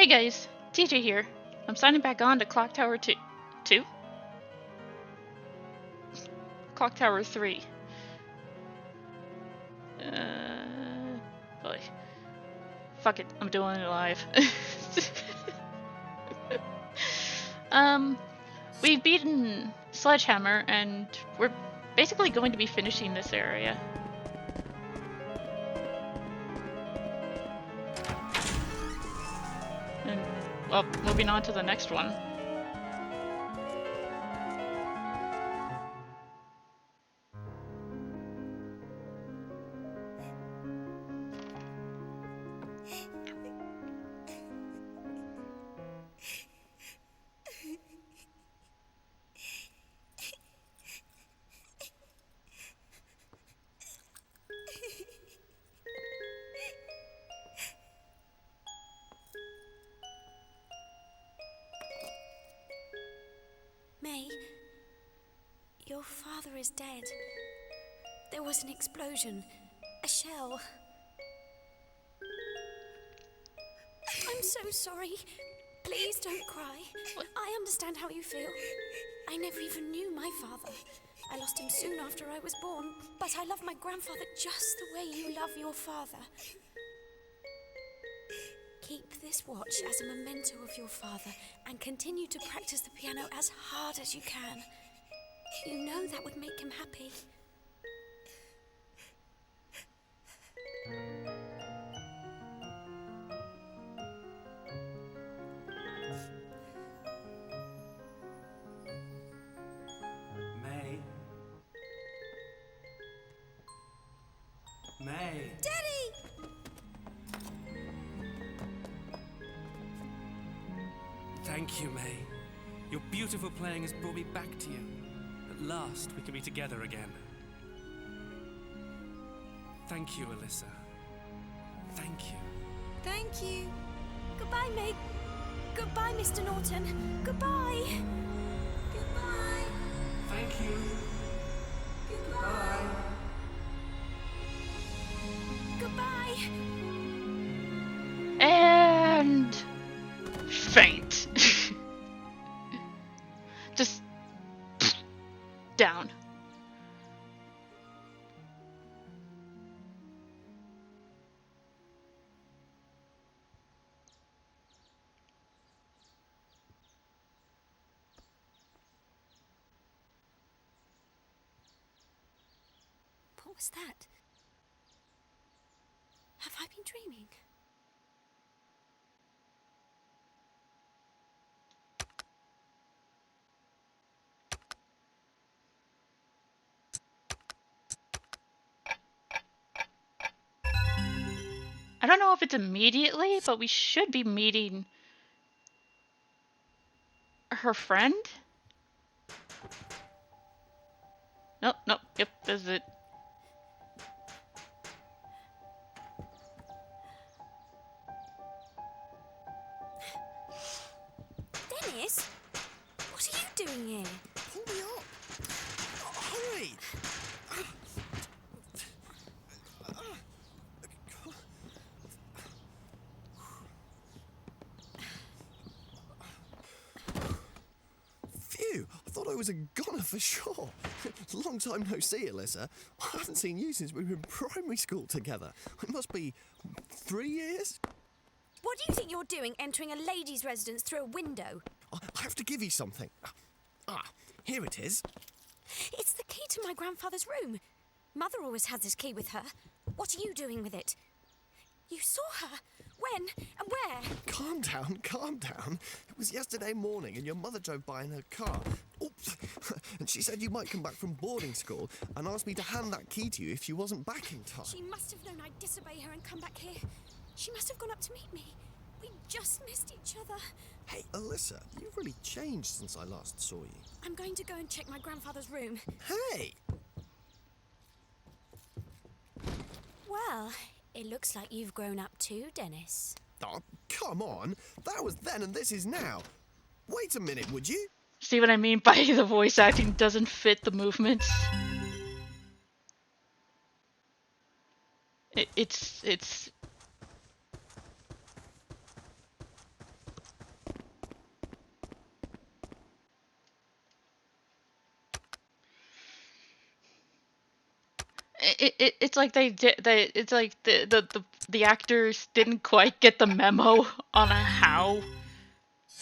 Hey guys, TJ here. I'm signing back on to Clock Tower 2? Clock Tower 3. Boy. Fuck it, I'm doing it live. We've beaten Sledgehammer, and we're basically going to be finishing this area. And, well, moving on to the next one. May, your father is dead. There was an explosion. A shell. I'm so sorry. Please don't cry. I understand how you feel. I never even knew my father. I lost him soon after I was born, but I love my grandfather just the way you love your father. Keep this watch as a memento of your father and continue to practice the piano as hard as you can. You know that would make him happy. May. Daddy! Thank you, May. Your beautiful playing has brought me back to you. At last, we can be together again. Thank you, Alyssa. Thank you. Thank you. Goodbye, May. Goodbye, Mr. Norton. Goodbye. Goodbye. Thank you. Goodbye. Goodbye. And... faint. Just... down. What was that? Have I been dreaming? I don't know if it's immediately, but we should be meeting her friend? Nope, nope, yep, this is it. Dennis? What are you doing here? Pull me up! Hurry! Phew! I thought I was a goner for sure. Long time no see, Alyssa. I haven't seen you since we were in primary school together. It must be 3 years? What do you think you're doing entering a lady's residence through a window? I have to give you something. Here it is. It's the key to my grandfather's room. Mother always has this key with her. What are you doing with it? You saw her? When and where? Calm down, calm down. It was yesterday morning and your mother drove by in her car. Oops. And she said you might come back from boarding school and asked me to hand that key to you if you wasn't back in time. She must have known I'd disobey her and come back here. She must have gone up to meet me. We just missed each other. Hey, Alyssa, you've really changed since I last saw you. I'm going to go and check my grandfather's room. Hey! Well, it looks like you've grown up too, Dennis. Oh, come on. That was then and this is now. Wait a minute, would you? See what I mean by the voice acting doesn't fit the movements? It's It's like it's like the actors didn't quite get the memo on how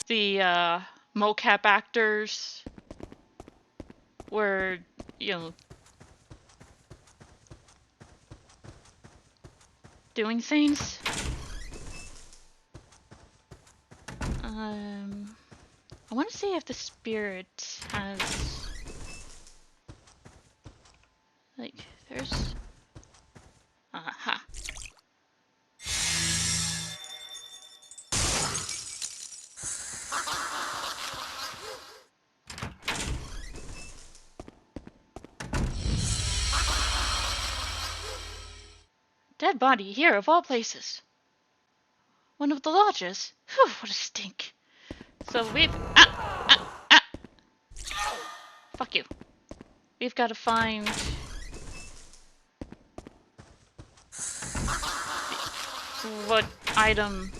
the mocap actors were, you know, doing things. I want to see if the spirit has, like, there's, aha. Dead body here of all places. One of the lodges. Whew, what a stink. So we've, fuck you. We've got to find what item.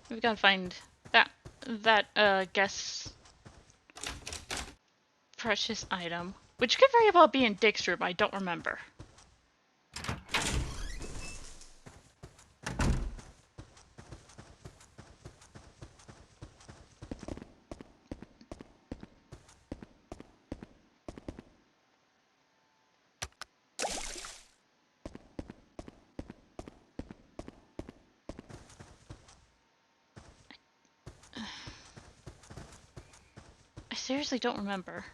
We've got to find that guess precious item, which could very well be in Dick's room. I don't remember. I seriously don't remember.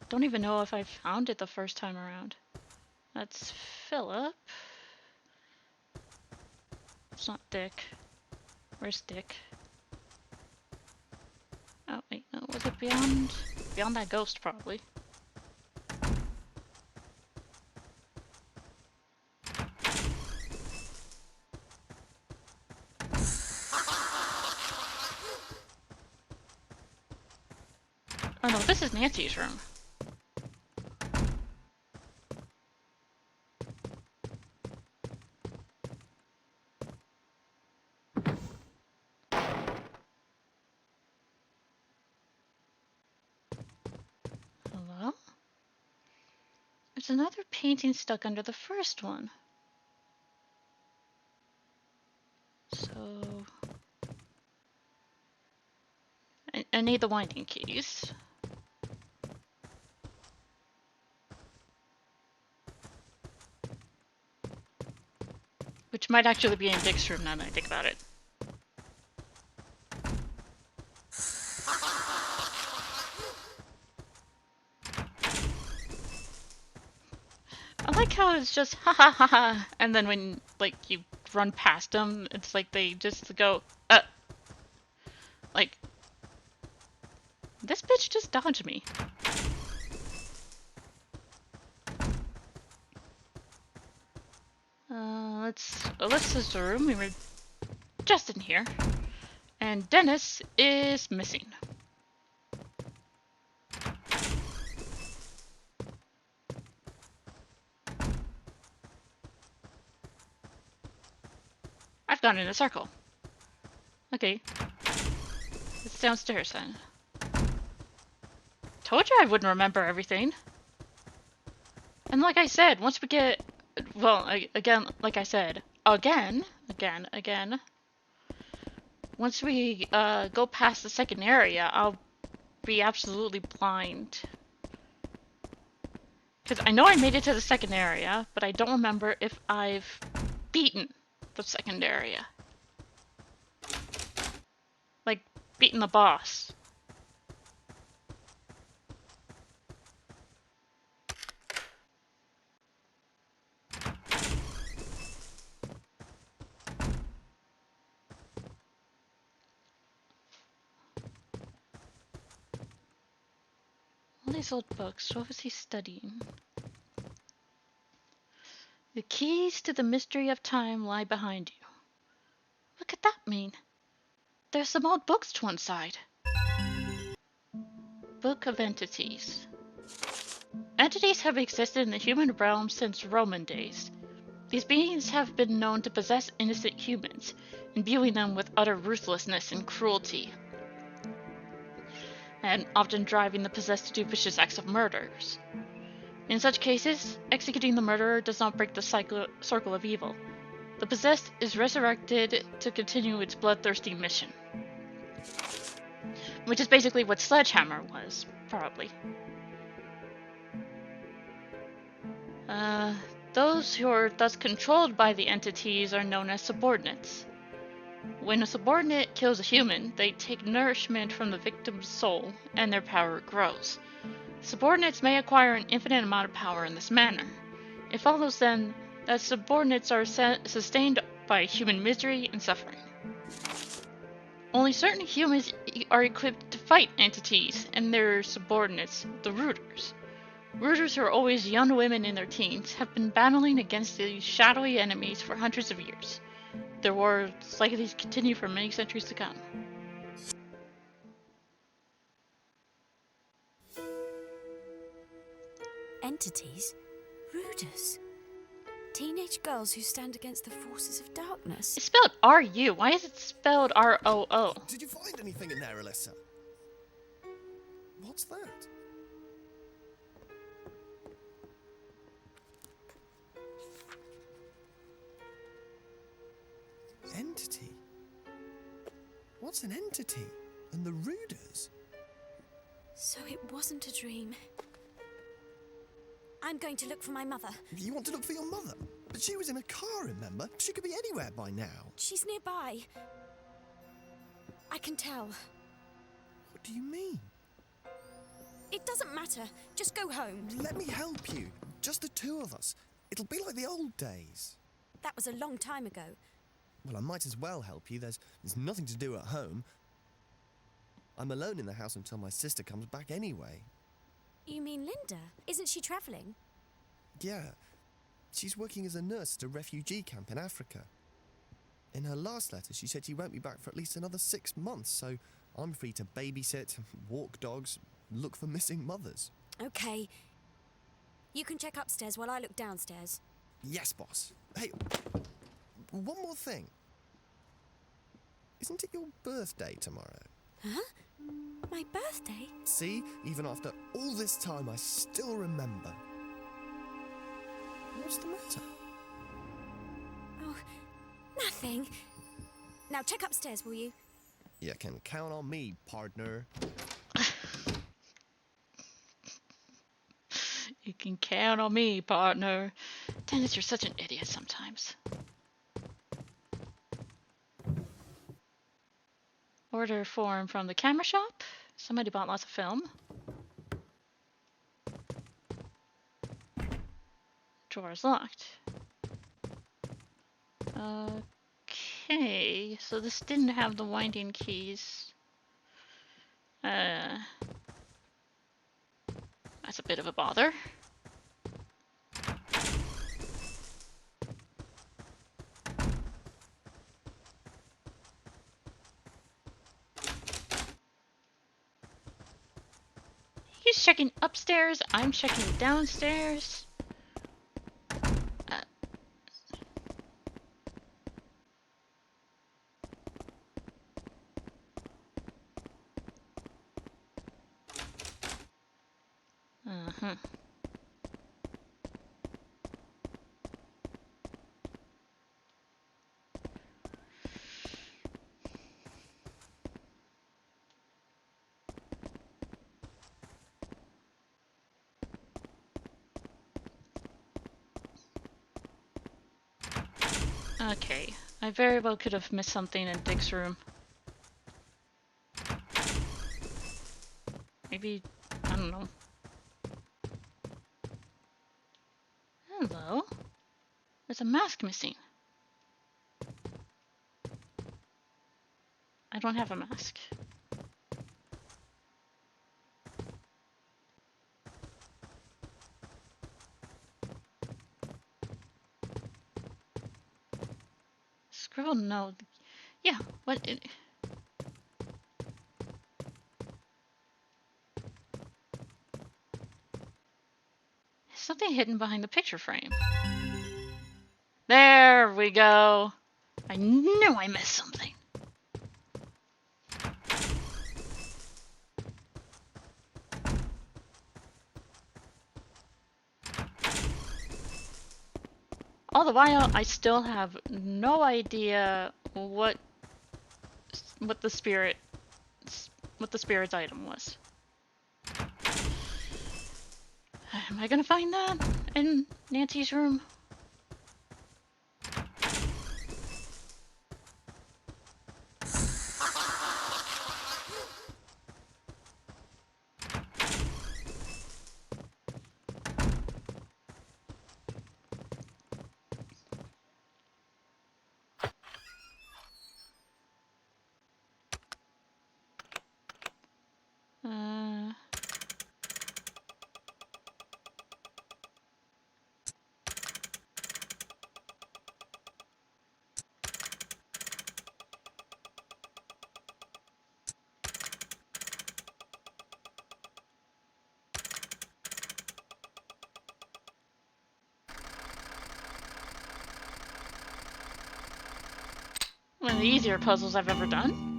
Don't even know if I found it the first time around. That's Philip. It's not Dick. Where's Dick? Oh wait, no, was it beyond that ghost probably? Oh no, this is Nancy's room. Hello? There's another painting stuck under the first one. So... I need the winding keys. Which might actually be in Dick's room now that I think about it. I like how it's just ha ha ha ha, and then when like you run past them, it's like they just go, like, this bitch just dodged me. Let's Alyssa's room. We were just in here, and Dennis is missing. I've gone in a circle. Okay. It's downstairs then. Told you I wouldn't remember everything. And like I said, once we get... Well, again, like I said, again. Once we go past the second area, I'll be absolutely blind. Because I know I made it to the second area, but I don't remember if I've beaten the second area. Like, beaten the boss. All these old books, what was he studying? The keys to the mystery of time lie behind you. What could that mean? There's some old books to one side. Book of Entities. Entities have existed in the human realm since Roman days. These beings have been known to possess innocent humans, imbuing them with utter ruthlessness and cruelty. and often driving the possessed to do vicious acts of murders. In such cases, executing the murderer does not break the circle of evil. The possessed is resurrected to continue its bloodthirsty mission. Which is basically what Sledgehammer was, probably. Those who are thus controlled by the entities are known as subordinates. When a subordinate kills a human, they take nourishment from the victim's soul, and their power grows. Subordinates may acquire an infinite amount of power in this manner. It follows then that subordinates are sustained by human misery and suffering. Only certain humans are equipped to fight entities and their subordinates, the rooters. Rooters, who are always young women in their teens, have been battling against these shadowy enemies for hundreds of years. Their war is likely to continue for many centuries to come. Entities? Rooters? Teenage girls who stand against the forces of darkness? It's spelled R-U. Why is it spelled R-O-O? Did you find anything in there, Alyssa? What's that? Entity? What's an entity? And the Ruders? So it wasn't a dream. I'm going to look for my mother. You want to look for your mother? But she was in a car, remember? She could be anywhere by now. She's nearby. I can tell. What do you mean? It doesn't matter. Just go home. Let me help you. Just the two of us. It'll be like the old days. That was a long time ago. Well, I might as well help you. There's nothing to do at home. I'm alone in the house until my sister comes back anyway. You mean Linda? Isn't she travelling? Yeah. She's working as a nurse at a refugee camp in Africa. In her last letter, she said she won't be back for at least another 6 months, so I'm free to babysit, walk dogs, look for missing mothers. Okay. You can check upstairs while I look downstairs. Yes, boss. Hey, one more thing. Isn't it your birthday tomorrow? Huh? My birthday? See, even after all this time, I still remember. What's the matter? Oh, nothing. Now check upstairs, will you? You can count on me, partner. You can count on me, partner. Dennis, you're such an idiot sometimes. Order form from the camera shop. Somebody bought lots of film. Drawer is locked. Okay, so this didn't have the winding keys. That's a bit of a bother. He's checking upstairs, I'm checking downstairs. Okay, I very well could have missed something in Dick's room. Maybe, I don't know. Hello? There's a mask missing. I don't have a mask. Scribble no. Yeah, what? Is something hidden behind the picture frame? There we go. I knew I missed something. All the while, I still have no idea what the spirit's item was. Am I gonna find that in Nancy's room? One of the easier puzzles I've ever done.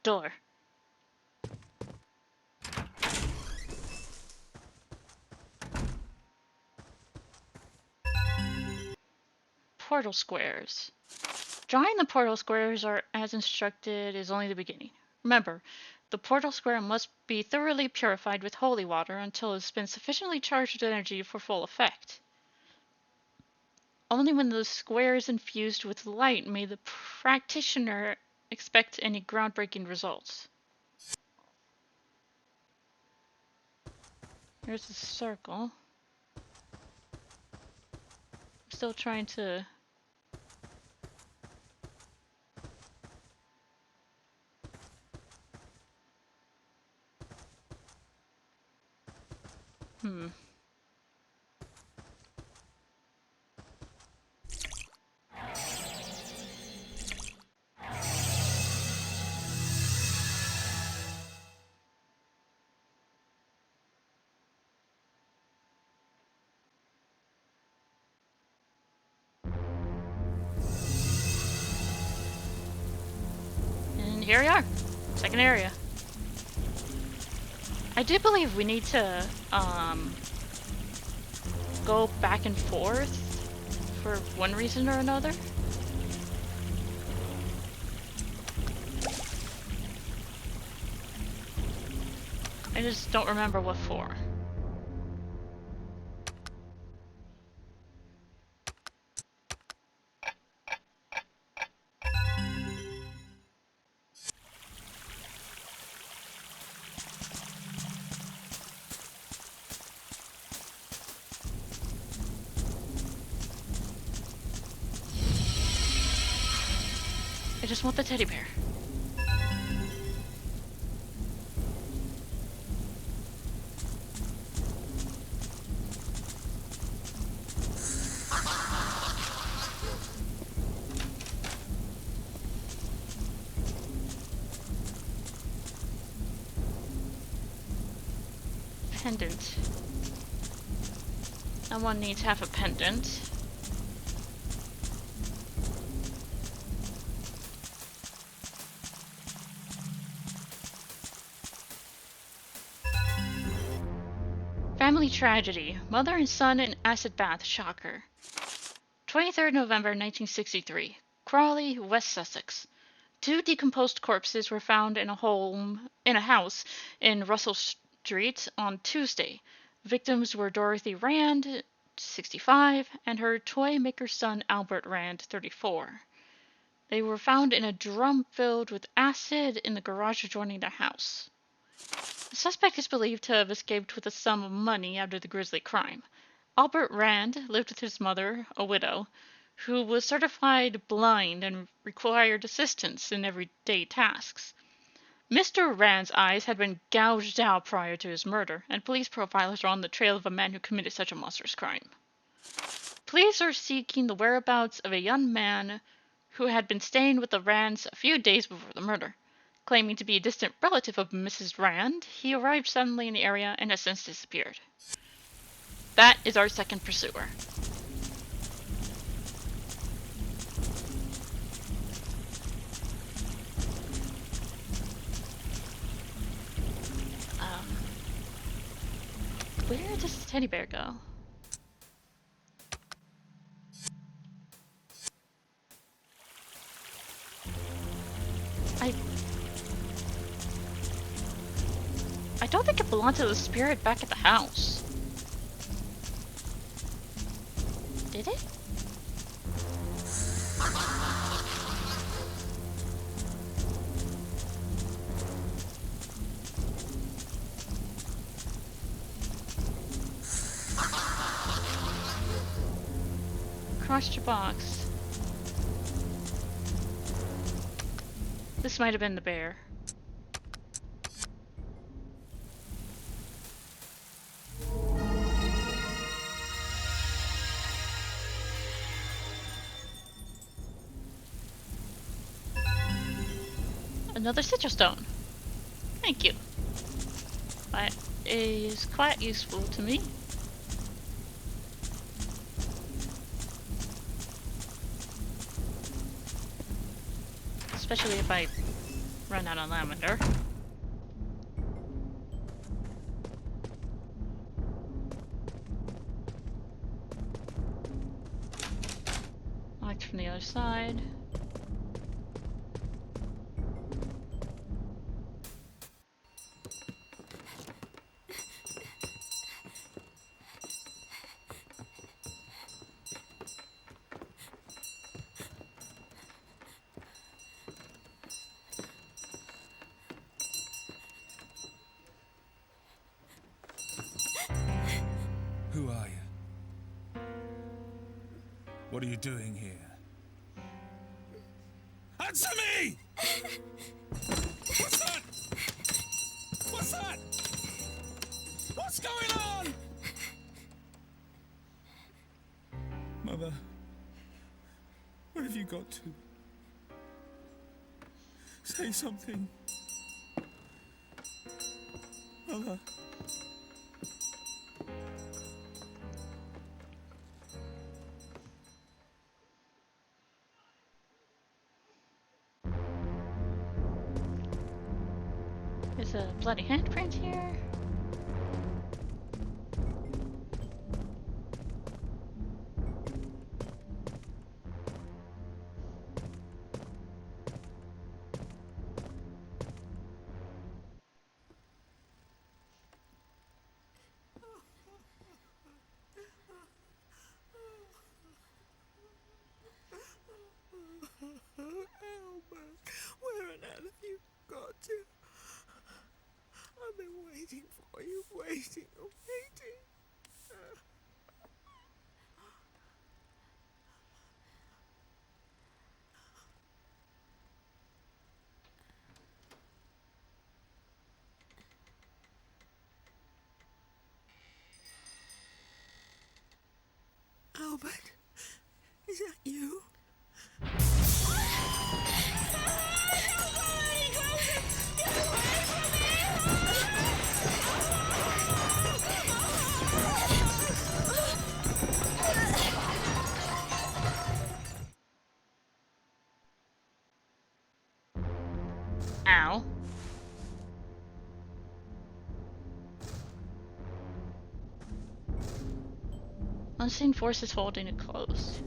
Door. Portal squares. Drawing the portal squares are as instructed is only the beginning. Remember, the portal square must be thoroughly purified with holy water until it's been sufficiently charged with energy for full effect. Only when the square is infused with light may the practitioner expect any groundbreaking results. Here's the circle. I'm still trying to... And here we are. Second area. I do believe we need to, go back and forth for one reason or another. I just don't remember what for. I just want the teddy bear. Pendant. That one needs half a pendant. Family tragedy. Mother and son in acid bath. Shocker. 23rd November 1963. Crawley, West Sussex. 2 decomposed corpses were found in a house in Russell Street on Tuesday. Victims were Dorothy Rand, 65, and her toy maker's son Albert Rand, 34. They were found in a drum filled with acid in the garage adjoining the house. The suspect is believed to have escaped with a sum of money after the grisly crime. Albert Rand lived with his mother, a widow, who was certified blind and required assistance in everyday tasks. Mr. Rand's eyes had been gouged out prior to his murder, and police profilers are on the trail of a man who committed such a monstrous crime. Police are seeking the whereabouts of a young man who had been staying with the Rands a few days before the murder. Claiming to be a distant relative of Mrs. Rand, he arrived suddenly in the area and has since disappeared. That is our second pursuer. Where does the teddy bear go? I don't think it belonged to the spirit back at the house. Did it? Crossed your box. This might have been the bear. Another sigil stone. Thank you. That is quite useful to me. Especially if I run out of lavender. Locked from the other side. Who are you? What are you doing here? Answer me! What's that? What's that? What's going on? Mother, where have you got to? Say something. Mother. There's a bloody handprint here. Albert, where on earth have you got to? I've been waiting for you, waiting. Albert, is that you? Ow. Unseen forces holding it closed.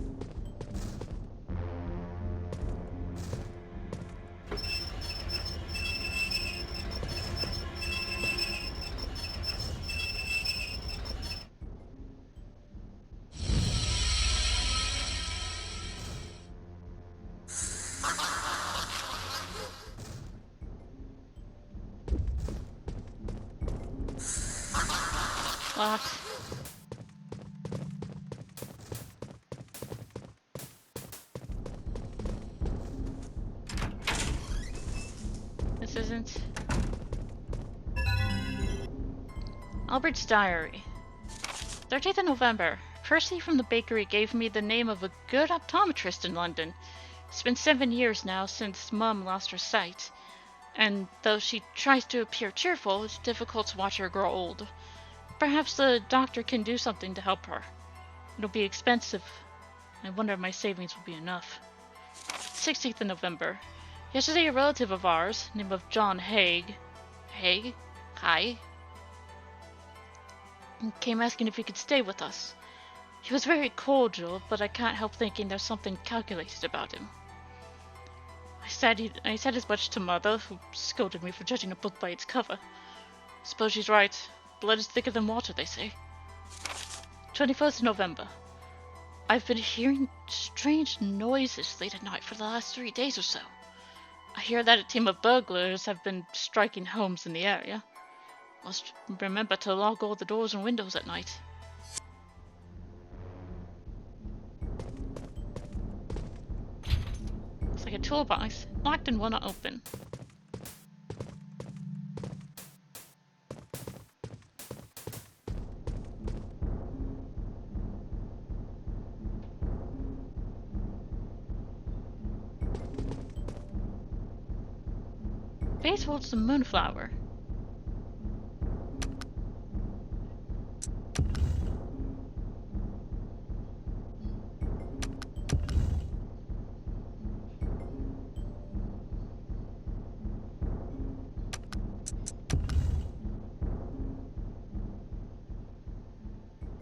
Locked. This isn't. Albert's diary. 13th of November. Percy from the bakery gave me the name of a good optometrist in London. It's been 7 years now since Mum lost her sight, and though she tries to appear cheerful, it's difficult to watch her grow old. Perhaps the doctor can do something to help her. It'll be expensive. I wonder if my savings will be enough. 16th of November. Yesterday a relative of ours, named of John Haig. Haig? Hi? and came asking if he could stay with us. He was very cordial, but I can't help thinking there's something calculated about him. I said as much to Mother, who scolded me for judging a book by its cover. Suppose she's right. Blood is thicker than water, they say. 21st of November. I've been hearing strange noises late at night for the last 3 days or so. I hear that a team of burglars have been striking homes in the area. Must remember to lock all the doors and windows at night. It's like a toolbox, locked and will not open. Base holds the moonflower.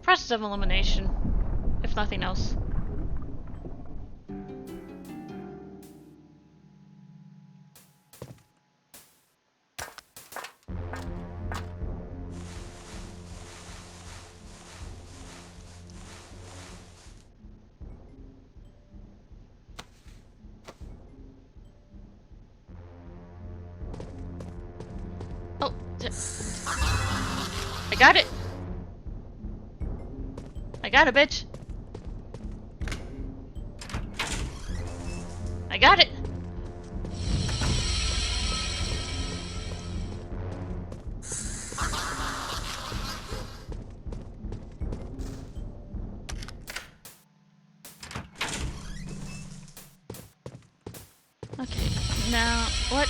Process of elimination, if nothing else. Oh, I got it. I got it, bitch. I got it. Okay, now what?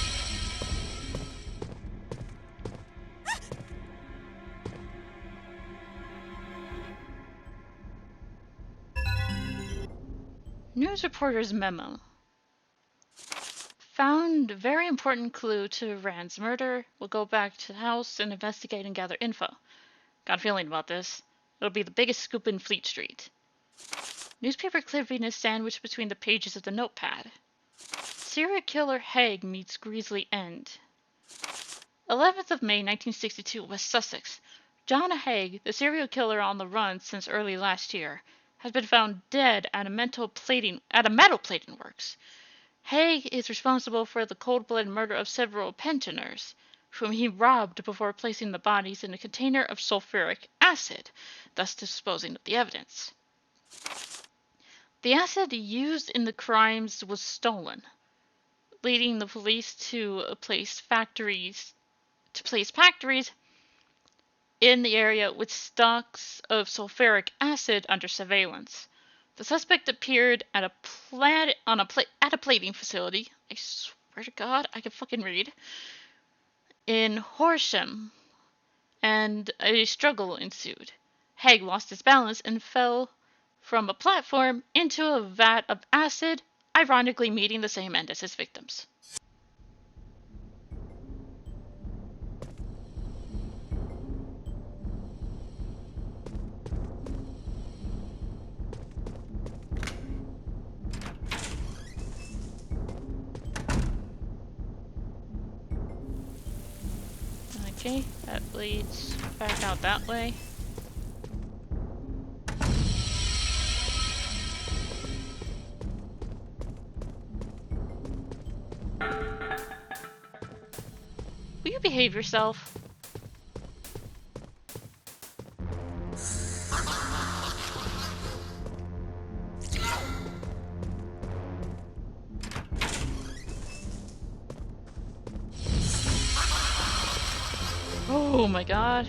News reporter's memo. Found very important clue to Rand's murder. We'll go back to the house and investigate and gather info. Got a feeling about this. It'll be the biggest scoop in Fleet Street. Newspaper clipping is sandwiched between the pages of the notepad. Serial killer Haig meets grisly end. 11th of May 1962, West Sussex. John Haig, the serial killer on the run since early last year, has been found dead at a metal plating works. Haig is responsible for the cold-blooded murder of several pensioners, whom he robbed before placing the bodies in a container of sulfuric acid, thus disposing of the evidence. The acid used in the crimes was stolen, leading the police to place factories in the area with stocks of sulfuric acid under surveillance. The suspect appeared at a plating facility. I swear to God, I can fucking read. In Horsham, and a struggle ensued. Haig lost his balance and fell from a platform into a vat of acid, ironically meeting the same end as his victims. Okay, that leads back out that way. Will you behave yourself? Oh my God.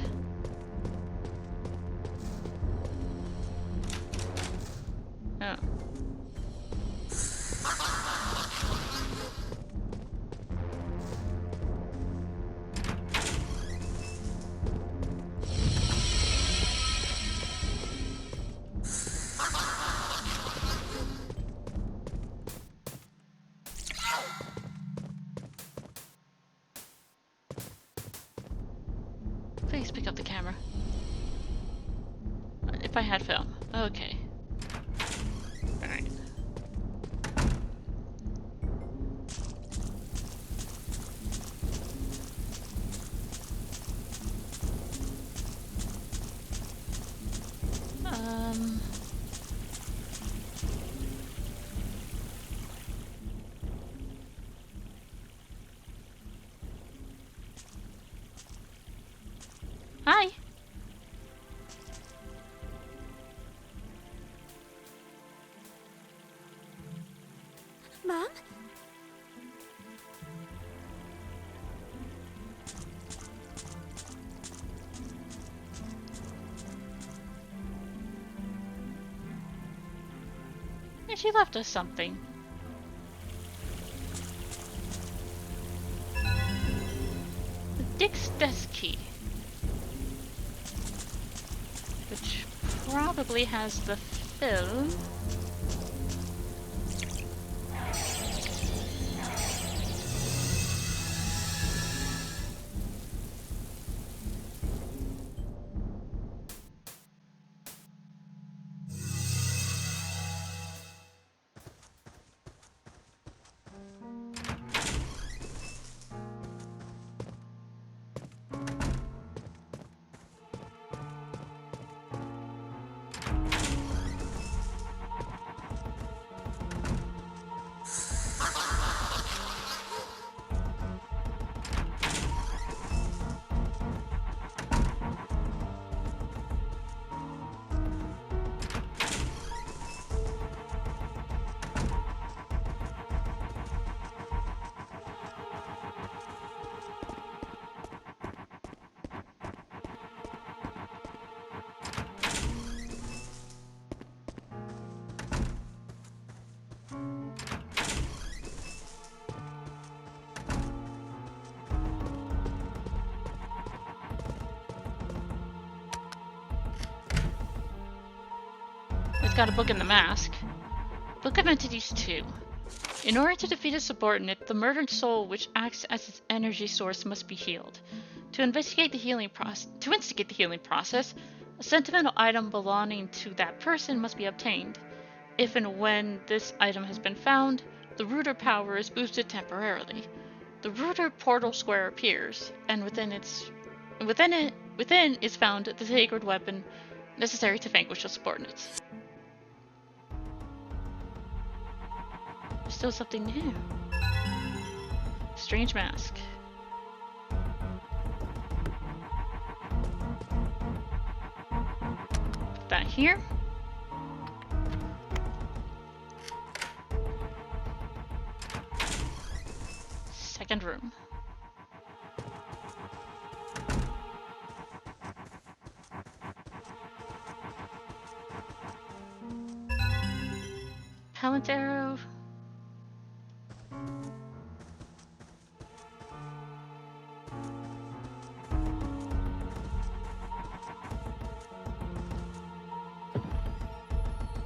Oh. Please pick up the camera. if I had film. Okay. Alright. Hi. Mum? And she left us something. Dick's desk key. Which probably has the film. It's got a book in the mask. Book of Entities 2. In order to defeat a subordinate, the murdered soul which acts as its energy source must be healed. To instigate the healing process, a sentimental item belonging to that person must be obtained. If and when this item has been found, the Rooter power is boosted temporarily. The Rooter portal square appears, and within is found the sacred weapon necessary to vanquish the subordinates. Still something new. Strange mask. Put that here. Second room. Talent arrow.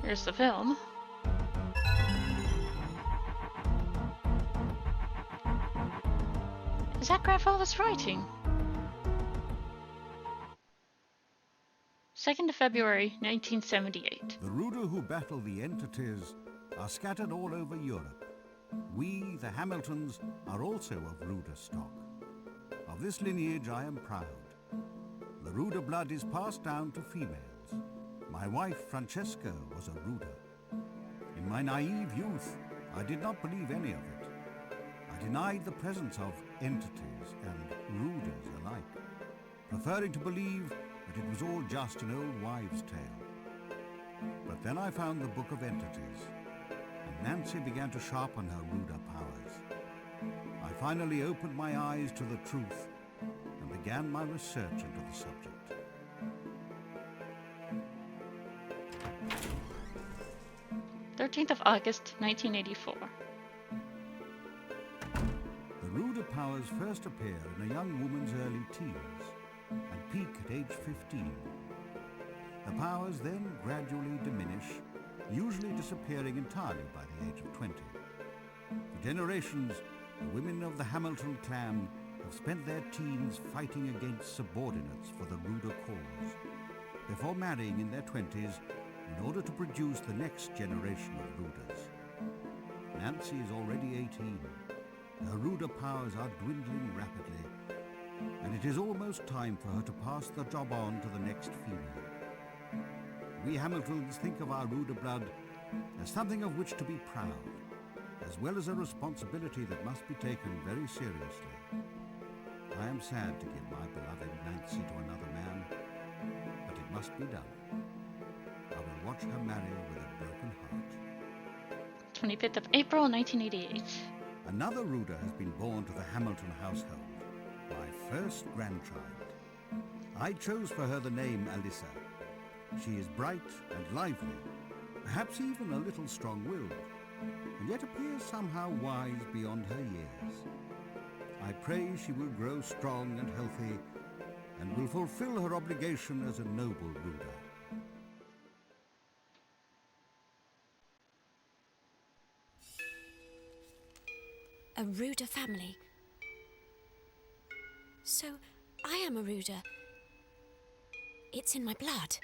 Here's the film. Is that grandfather's writing? 2nd of February, 1978. The Rooder who battle the entities are scattered all over Europe. We, the Hamiltons, are also of Rooder stock. Of this lineage I am proud. The Rooder blood is passed down to females. My wife, Francesca, was a Rooder. In my naive youth, I did not believe any of it. I denied the presence of entities and Rooders alike, preferring to believe that it was all just an old wives' tale. But then I found the Book of Entities, and Nancy began to sharpen her Rooder powers. I finally opened my eyes to the truth and began my research into the subject. 13th of August, 1984. The Rooder powers first appear in a young woman's early teens and peak at age 15. The powers then gradually diminish, usually disappearing entirely by the age of 20. For generations, the women of the Hamilton clan have spent their teens fighting against subordinates for the Rooder cause. before marrying in their 20s in order to produce the next generation of Ruders. Nancy is already 18. Her Ruder powers are dwindling rapidly, and it is almost time for her to pass the job on to the next female. We Hamiltons think of our Ruder blood as something of which to be proud, as well as a responsibility that must be taken very seriously. I am sad to give my beloved Nancy to another man, but it must be done. I will watch her marry with a broken heart. 25th of April, 1988. Another Ruder has been born to the Hamilton household, my first grandchild. I chose for her the name Alyssa. She is bright and lively, perhaps even a little strong-willed, and yet appears somehow wise beyond her years. I pray she will grow strong and healthy, and will fulfill her obligation as a noble Ruder. A Ruder family. So, I am a Ruder. It's in my blood.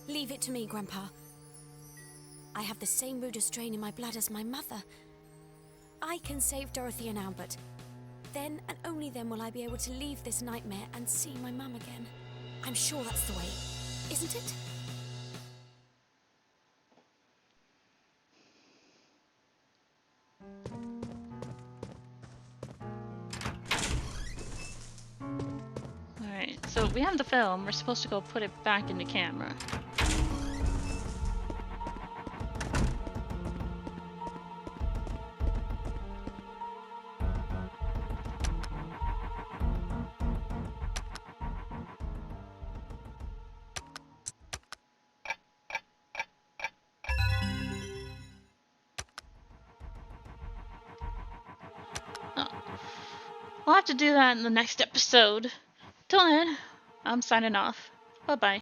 Leave it to me, Grandpa. I have the same Ruder strain in my blood as my mother. I can save Dorothy and Albert. Then and only then will I be able to leave this nightmare and see my mum again. I'm sure that's the way, isn't it? Alright, so we have the film. We're supposed to go put it back in the camera. We'll have to do that in the next episode. Till then, I'm signing off. Bye-bye.